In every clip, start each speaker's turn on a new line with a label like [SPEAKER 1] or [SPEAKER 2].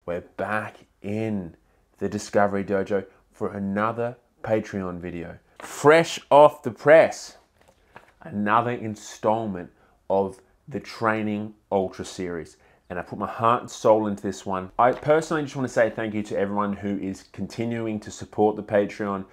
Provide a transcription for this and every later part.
[SPEAKER 1] we're back in the Discovery Dojo for another Patreon video. Fresh off the press, another installment of the Training Ultra series. And I put my heart and soul into this one. I personally just want to say thank you to everyone who is continuing to support the Patreon.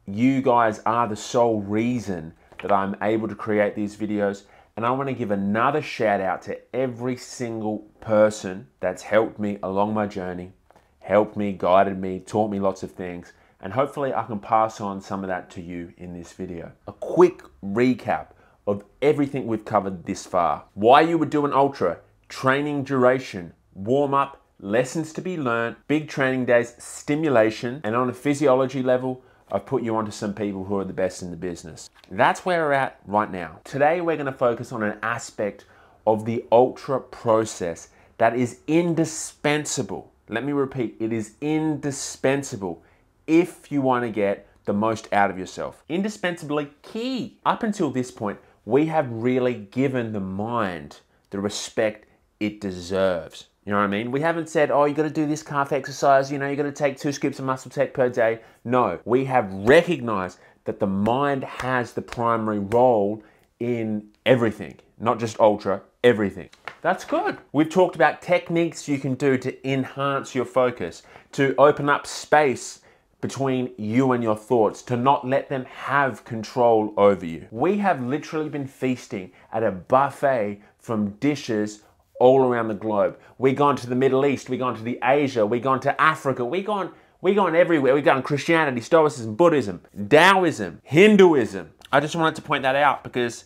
[SPEAKER 1] You guys are the sole reason that I'm able to create these videos. And I want to give another shout out to every single person that's helped me along my journey, helped me, guided me, taught me lots of things. And hopefully I can pass on some of that to you in this video. A quick recap of everything we've covered this far. Why you would do an ultra, training duration, warm up, lessons to be learned, big training days, stimulation, and on a physiology level, I've put you onto some people who are the best in the business. That's where we're at right now. Today, we're gonna focus on an aspect of the ultra process that is indispensable. Let me repeat, it is indispensable if you wanna get the most out of yourself. Indispensably key. Up until this point, we have really given the mind the respect it deserves. You know what I mean? We haven't said, oh, you got to do this calf exercise, you know, you got to take 2 scoops of muscle tech per day. No, we have recognized that the mind has the primary role in everything, not just ultra, everything. That's good. We've talked about techniques you can do to enhance your focus, to open up space between you and your thoughts, to not let them have control over you. We have literally been feasting at a buffet from dishes all around the globe. We've gone to the Middle East, we've gone to the Asia, we've gone to Africa, we've gone everywhere. We've gone Christianity, Stoicism, Buddhism, Taoism, Hinduism. I just wanted to point that out because,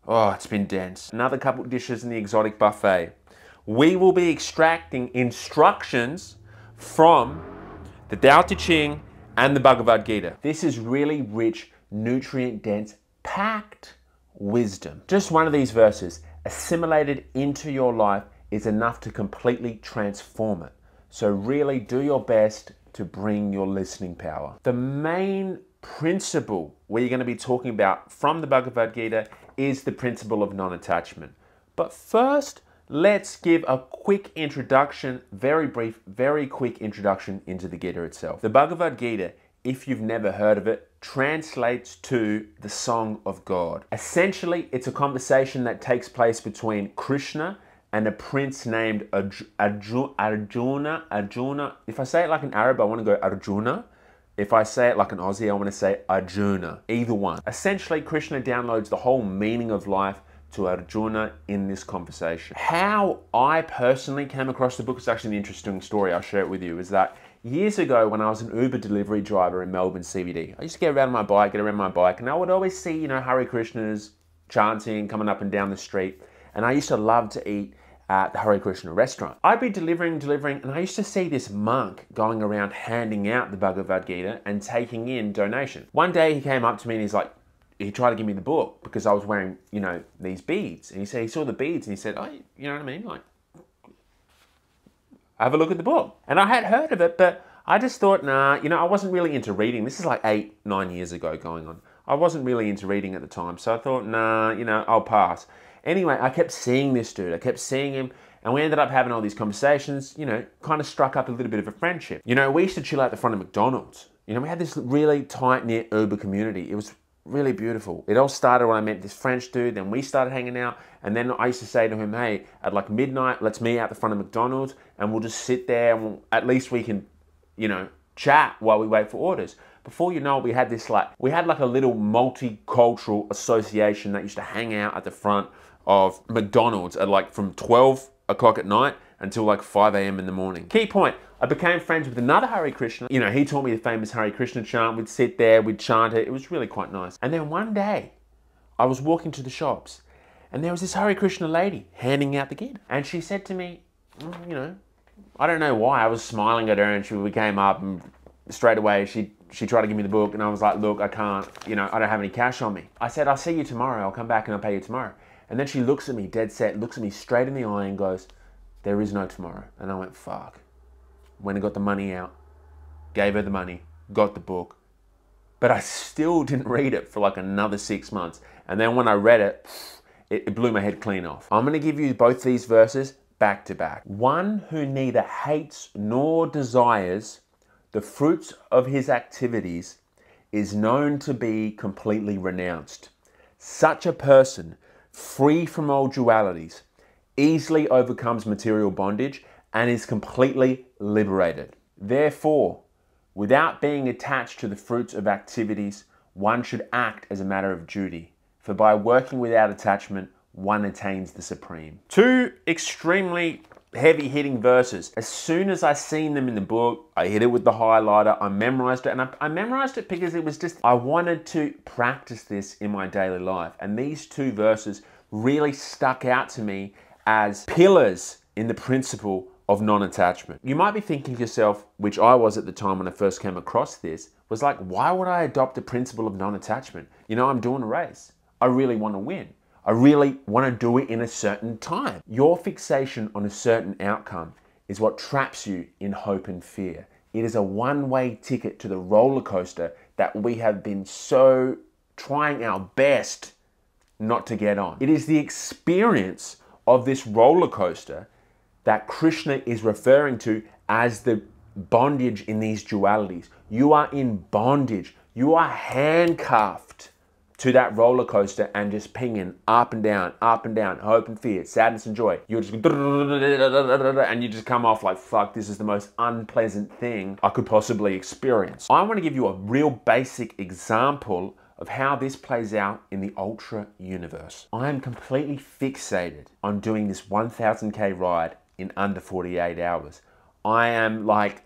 [SPEAKER 1] oh, it's been dense. Another couple of dishes in the exotic buffet. We will be extracting instructions from the Tao Te Ching and the Bhagavad Gita. This is really rich, nutrient-dense, packed wisdom. Just one of these verses assimilated into your life is enough to completely transform it. So really do your best to bring your listening power. The main principle we're going to be talking about from the Bhagavad Gita is the principle of non-attachment. But first, let's give a quick introduction, very brief, very quick introduction into the Gita itself. The Bhagavad Gita, if you've never heard of it, translates to the Song of God. Essentially, it's a conversation that takes place between Krishna and a prince named Arjuna. If I say it like an Arab, I want to go Arjuna. If I say it like an Aussie, I want to say Arjuna. Either one. Essentially, Krishna downloads the whole meaning of life to Arjuna in this conversation. How I personally came across the book, is actually an interesting story, I'll share it with you, is that years ago when I was an Uber delivery driver in Melbourne CBD, I used to get around my bike, and I would always see, you know, Hare Krishnas chanting, coming up and down the street, and I used to love to eat at the Hare Krishna restaurant. I'd be delivering, and I used to see this monk going around handing out the Bhagavad Gita and taking in donations. One day he came up to me and he's like, he tried to give me the book because I was wearing, you know, these beads. And he said, he saw the beads and he said, oh, you know what I mean? Like, have a look at the book. And I had heard of it, but I just thought, nah, you know, I wasn't really into reading. This is like 8, 9 years ago going on. I wasn't really into reading at the time. So I thought, nah, you know, I'll pass. Anyway, I kept seeing this dude. I kept seeing him. And we ended up having all these conversations, you know, kind of struck up a little bit of a friendship. You know, we used to chill out the front of McDonald's. You know, we had this really tight-knit Uber community. It was really beautiful. It all started when I met this French dude, then we started hanging out, and then I used to say to him, hey, at like midnight, let's meet out the front of McDonald's, and we'll just sit there, and at least we can, you know, chat while we wait for orders. Before you know it, we had like a little multicultural association that used to hang out at the front of McDonald's at like from 12 o'clock at night until like 5 a.m. in the morning. Key point, I became friends with another Hare Krishna. You know, he taught me the famous Hare Krishna chant. We'd sit there, we'd chant it. It was really quite nice. And then one day, I was walking to the shops and there was this Hare Krishna lady handing out the Gita. And she said to me, you know, I don't know why, I was smiling at her and we came up and straight away she tried to give me the book and I was like, look, I can't, you know, I don't have any cash on me. I said, I'll see you tomorrow. I'll come back and I'll pay you tomorrow. And then she looks at me dead set, looks at me straight in the eye and goes, there is no tomorrow. And I went, fuck. Went and got the money out, gave her the money, got the book, but I still didn't read it for like another 6 months. And then when I read it, it blew my head clean off. I'm gonna give you both these verses back to back. One who neither hates nor desires the fruits of his activities is known to be completely renounced. Such a person, free from all dualities, easily overcomes material bondage and is completely liberated. Therefore, without being attached to the fruits of activities, one should act as a matter of duty, for by working without attachment, one attains the supreme. Two extremely heavy-hitting verses. As soon as I seen them in the book, I hit it with the highlighter, I memorized it, and I memorized it because it was just, I wanted to practice this in my daily life. And these two verses really stuck out to me as pillars in the principle of non-attachment. You might be thinking to yourself, which I was at the time when I first came across this, was like, why would I adopt the principle of non-attachment? You know, I'm doing a race. I really want to win. I really want to do it in a certain time. Your fixation on a certain outcome is what traps you in hope and fear. It is a one-way ticket to the roller coaster that we have been so trying our best not to get on. It is the experience of this roller coaster that Krishna is referring to as the bondage in these dualities. You are in bondage. You are handcuffed to that roller coaster and just pinging up and down, hope and fear, sadness and joy. You're just and you just come off like, fuck, this is the most unpleasant thing I could possibly experience. I want to give you a real basic example of how this plays out in the ultra universe. I am completely fixated on doing this 1000K ride in under 48 hours. I am like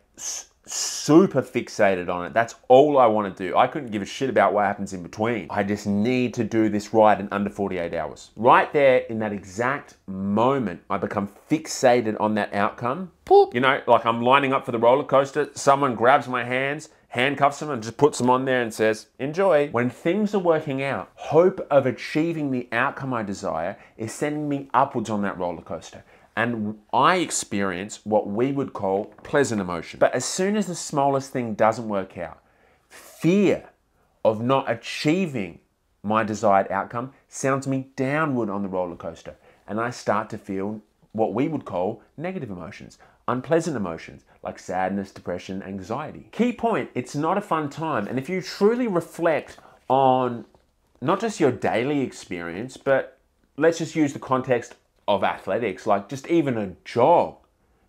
[SPEAKER 1] super fixated on it. That's all I want to do. I couldn't give a shit about what happens in between. I just need to do this ride in under 48 hours. Right there in that exact moment, I become fixated on that outcome. You know, like I'm lining up for the roller coaster, someone grabs my hands, handcuffs them and just puts them on there and says, enjoy. When things are working out, hope of achieving the outcome I desire is sending me upwards on that roller coaster. And I experience what we would call pleasant emotion. But as soon as the smallest thing doesn't work out, fear of not achieving my desired outcome sends me downward on the roller coaster. And I start to feel what we would call negative emotions, unpleasant emotions like sadness, depression, anxiety. Key point, it's not a fun time. And if you truly reflect on not just your daily experience, but let's just use the context of athletics, like just even a jog,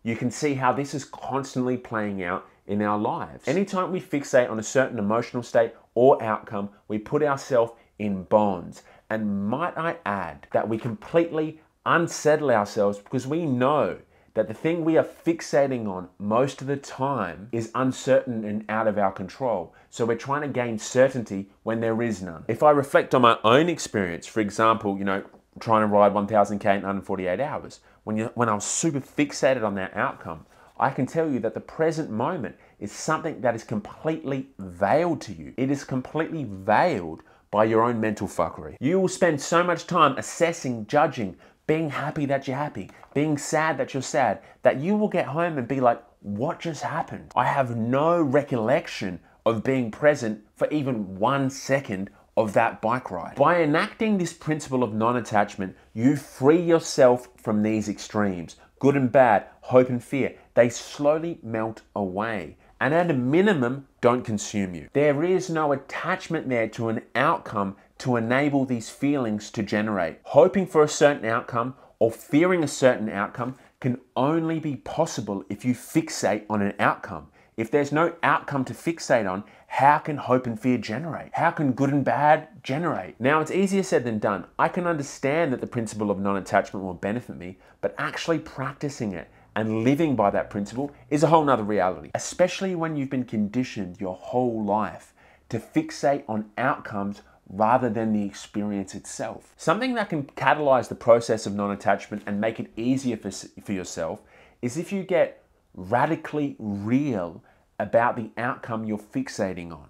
[SPEAKER 1] you can see how this is constantly playing out in our lives. Anytime we fixate on a certain emotional state or outcome, we put ourselves in bonds. And might I add that we completely unsettle ourselves because we know that the thing we are fixating on most of the time is uncertain and out of our control. So we're trying to gain certainty when there is none. If I reflect on my own experience, for example, you know, trying to ride 1000K in under 48 hours, when I was super fixated on that outcome, I can tell you that the present moment is something that is completely veiled to you. It is completely veiled by your own mental fuckery. You will spend so much time assessing, judging, being happy that you're happy, being sad that you're sad, that you will get home and be like, what just happened? I have no recollection of being present for even 1 second of that bike ride. By enacting this principle of non-attachment, you free yourself from these extremes, good and bad, hope and fear. They slowly melt away and at a minimum, don't consume you. There is no attachment there to an outcome to enable these feelings to generate. Hoping for a certain outcome or fearing a certain outcome can only be possible if you fixate on an outcome. If there's no outcome to fixate on, how can hope and fear generate? How can good and bad generate? Now, it's easier said than done. I can understand that the principle of non-attachment will benefit me, but actually practicing it and living by that principle is a whole nother reality, especially when you've been conditioned your whole life to fixate on outcomes rather than the experience itself. Something that can catalyze the process of non-attachment and make it easier for yourself is if you get radically real about the outcome you're fixating on.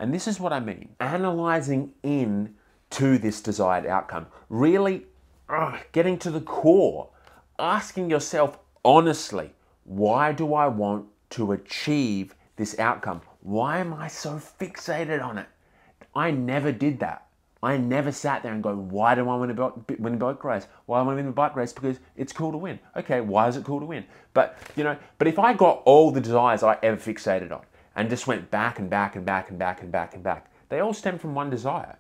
[SPEAKER 1] And this is what I mean. Analyzing into this desired outcome. Really getting to the core. Asking yourself honestly, why do I want to achieve this outcome? Why am I so fixated on it? I never did that. I never sat there and go, why do I want to win a bike race? Why do I want to win a bike race? Because it's cool to win. Okay, why is it cool to win? But, but if I got all the desires I ever fixated on and just went back and back and back and back and back and back, they all stem from one desire,